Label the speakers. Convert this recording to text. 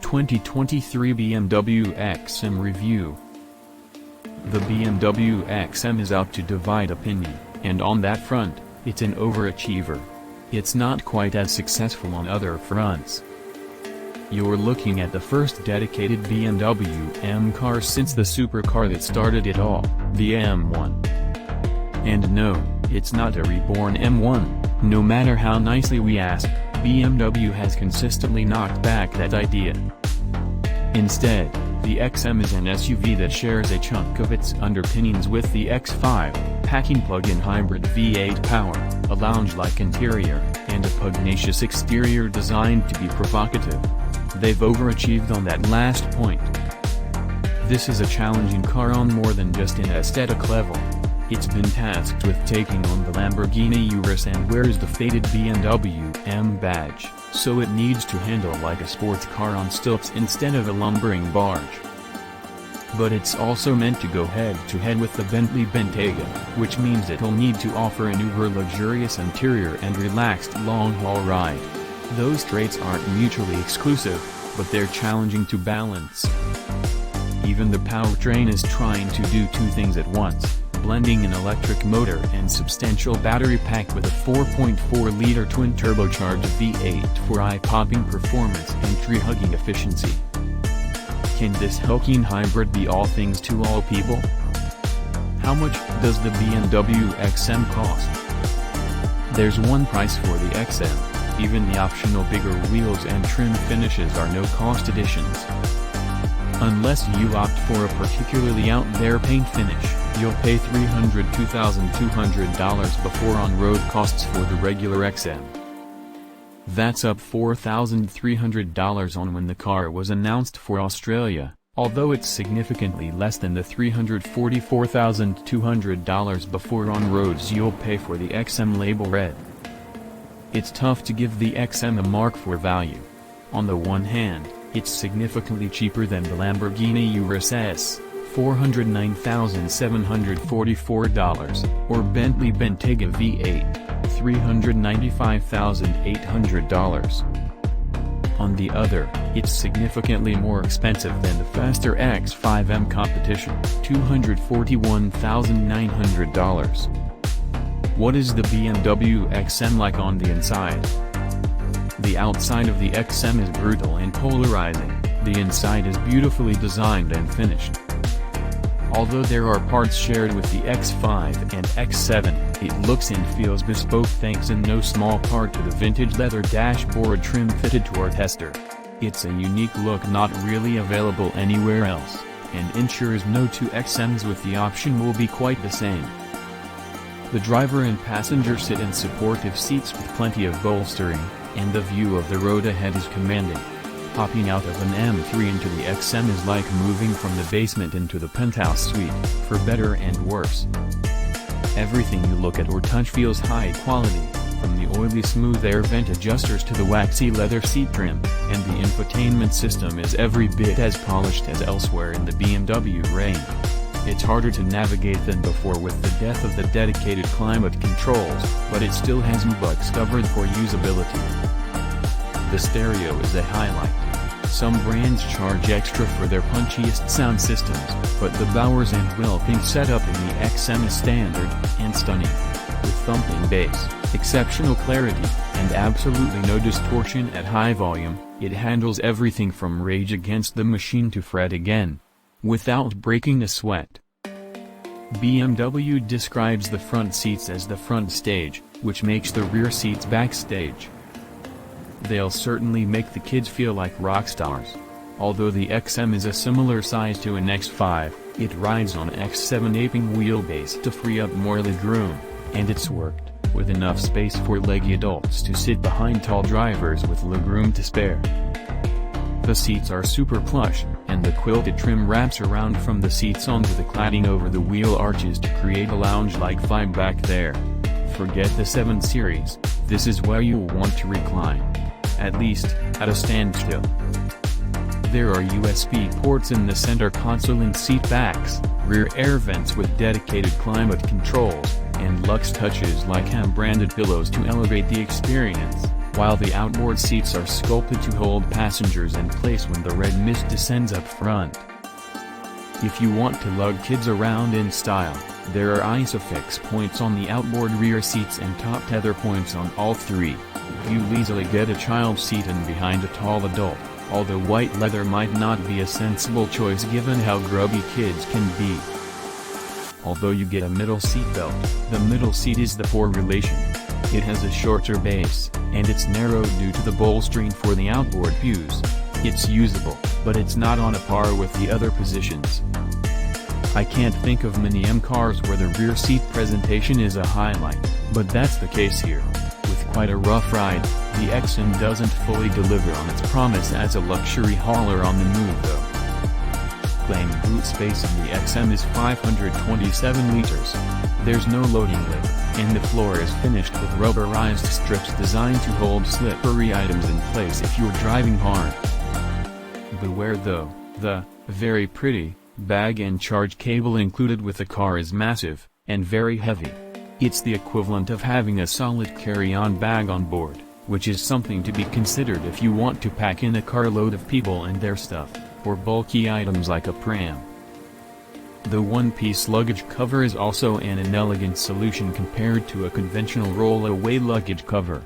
Speaker 1: 2023 BMW XM Review. The BMW XM is out to divide opinion, and on that front, it's an overachiever. It's not quite as successful on other fronts. You're looking at the first dedicated BMW M car since the supercar that started it all, the M1. And no, it's not a reborn M1, no matter how nicely we ask. BMW has consistently knocked back that idea. Instead, the XM is an SUV that shares a chunk of its underpinnings with the X5, packing plug-in hybrid V8 power, a lounge-like interior, and a pugnacious exterior designed to be provocative. They've overachieved on that last point. This is a challenging car on more than just an aesthetic level. It's been tasked with taking on the Lamborghini Urus and wears the faded BMW M badge, so it needs to handle like a sports car on stilts instead of a lumbering barge. But it's also meant to go head-to-head with the Bentley Bentayga, which means it'll need to offer an uber-luxurious interior and relaxed long-haul ride. Those traits aren't mutually exclusive, but they're challenging to balance. Even the powertrain is trying to do two things at once, blending an electric motor and substantial battery pack with a 4.4-liter twin-turbocharged V8 for eye-popping performance and tree-hugging efficiency. Can this hulking hybrid be all things to all people? How much does the BMW XM cost? There's one price for the XM, even the optional bigger wheels and trim finishes are no-cost additions. Unless you opt for a particularly out-there paint finish, you'll pay $302,200 before on-road costs for the regular XM. That's up $4,300 on when the car was announced for Australia, although it's significantly less than the $344,200 before on-roads you'll pay for the XM label red. It's tough to give the XM a mark for value. On the one hand, it's significantly cheaper than the Lamborghini Urus S, $409,744, or Bentley Bentayga V8, $395,800. On the other, it's significantly more expensive than the faster X5M competition, $241,900. What is the BMW XM like on the inside? The outside of the XM is brutal and polarizing, the inside is beautifully designed and finished. Although there are parts shared with the X5 and X7, it looks and feels bespoke thanks in no small part to the vintage leather dashboard trim fitted to our tester. It's a unique look not really available anywhere else, and ensures no two XMs with the option will be quite the same. The driver and passenger sit in supportive seats with plenty of bolstering, and the view of the road ahead is commanding. Hopping out of an M3 into the XM is like moving from the basement into the penthouse suite, for better and worse. Everything you look at or touch feels high quality, from the oily smooth air vent adjusters to the waxy leather seat trim, and the infotainment system is every bit as polished as elsewhere in the BMW range. It's harder to navigate than before with the death of the dedicated climate controls, but it still has bugs covered for usability. The stereo is a highlight. Some brands charge extra for their punchiest sound systems, but the Bowers and Wilkins setup in the XM is standard and stunning. With thumping bass, exceptional clarity, and absolutely no distortion at high volume, it handles everything from Rage Against the Machine to Fret Again, without breaking a sweat. BMW describes the front seats as the front stage, which makes the rear seats backstage. They'll certainly make the kids feel like rock stars. Although the XM is a similar size to an X5, it rides on X7 aping wheelbase to free up more legroom, and it's worked, with enough space for leggy adults to sit behind tall drivers with legroom to spare. The seats are super plush, and the quilted trim wraps around from the seats onto the cladding over the wheel arches to create a lounge-like vibe back there. Forget the 7 Series, this is where you'll want to recline. At least, at a standstill. There are USB ports in the center console and seat backs, rear air vents with dedicated climate controls, and luxe touches like ham-branded pillows to elevate the experience. while the outboard seats are sculpted to hold passengers in place when the red mist descends up front. If you want to lug kids around in style, there are ISOFIX points on the outboard rear seats and top tether points on all three. You'll easily get a child seat in behind a tall adult, although white leather might not be a sensible choice given how grubby kids can be. Although you get a middle seat belt, the middle seat is the poor relation. It has a shorter base, and it's narrowed due to the bolstering for the outboard pews. It's usable, but it's not on a par with the other positions. I can't think of many M cars where the rear seat presentation is a highlight, but that's the case here. With quite a rough ride, the XM doesn't fully deliver on its promise as a luxury hauler on the move though. Claimed boot space in the XM is 527 liters. There's no loading lid, and the floor is finished with rubberized strips designed to hold slippery items in place if you're driving hard. Beware though, the very pretty bag and charge cable included with the car is massive and very heavy. It's the equivalent of having a solid carry-on bag on board, which is something to be considered if you want to pack in a carload of people and their stuff, or bulky items like a pram. The one-piece luggage cover is also an inelegant solution compared to a conventional roll-away luggage cover.